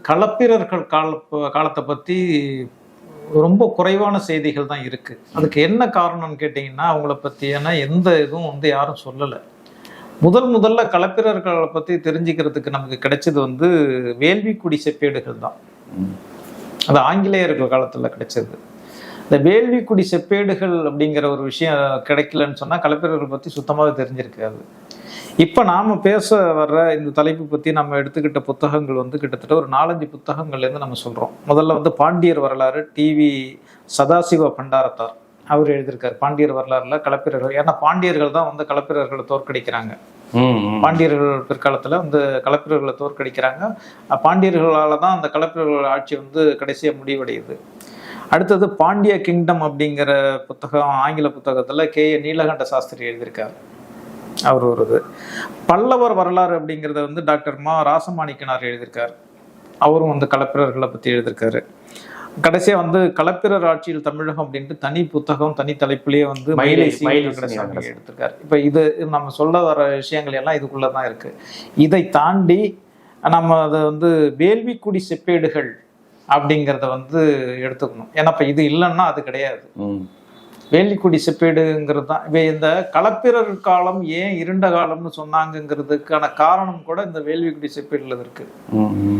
களப்பிரர்கள் காலத்தை பத்தி ரொம்ப குறைவான செய்திகள் தான் இருக்கு. அதுக்கு என்ன காரணம்னு கேட்டீங்கன்னா, அவங்கள பத்தியான எந்த இதுவும் யாரும் சொல்லலை. முதல்ல களப்பிரர்களை பத்தி தெரிஞ்சுக்கிறதுக்கு நமக்கு கிடைச்சது வேள்விக்குடி செப்பேடுகள் தான். அது ஆங்கிலேயர்கள் காலத்துல கிடைச்சது. இந்த வேள்விக்குடி செப்பேடுகள் அப்படிங்கிற ஒரு விஷயம் கிடைக்கலன்னு சொன்னா களப்பிரர்கள் பத்தி சுத்தமாவே தெரிஞ்சிருக்காது. இப்ப நாம பேச வர்ற இந்த தலைப்பு பத்தி நம்ம எடுத்துக்கிட்ட புத்தகங்கள் கிட்டத்தட்ட ஒரு 4-5 புத்தகங்கள்ல இருந்து நம்ம சொல்றோம். முதல்ல பாண்டியர் வரலாறு டிவி சதாசிவ பண்டாரத்தார் அவர் எழுதியிருக்காரு. பாண்டியர் வரலாறுல களப்பிரர்கள், ஏன்னா பாண்டியர்கள் தான் களப்பிரர்களை தோற்கடிக்கிறாங்க. பாண்டியர்கள் பிற்காலத்துல களப்பிரர்களை தோற்கடிக்கிறாங்க. பாண்டியர்களால தான் அந்த களப்பிரர்கள் ஆட்சி கடைசியா முடிவடையுது. அடுத்தது பாண்டிய கிங்டம் அப்படிங்கிற புத்தகம் ஆங்கில புத்தகத்துல கே.ஏ. நீலகண்ட சாஸ்திரி எழுதியிருக்காரு. அவர் ஒரு பல்லவர் வரலாறு அப்படிங்கிறத டாக்டர் மா. ராசமாணிக்கனார் எழுதியிருக்காரு. அவரும் களப்பிரர்களை பத்தி எழுதியிருக்காரு. கடைசியா களப்பிரர் ஆட்சியில் தமிழகம் அப்படின்ட்டு தனி புத்தகம், தனி தலைப்புலயே மயிலை எடுத்திருக்காரு. இப்ப இது நம்ம சொல்ல வர விஷயங்கள் எல்லாம் இதுக்குள்ளதான் இருக்கு. இதை தாண்டி நம்ம அதை வேள்விக்குடி செப்பேடுகள் அப்படிங்கிறத எடுத்துக்கணும். ஏன்னா இப்ப இது இல்லைன்னா அது கிடையாது. வேள்விக்குடி செப்பேடுங்கிறது தான். இந்த களப்பிரர் காலம் ஏன் இருண்ட காலம்னு சொன்னாங்கிறதுக்கான காரணம் கூட இந்த வேள்விக்குடி செப்பேடுல இருக்கு.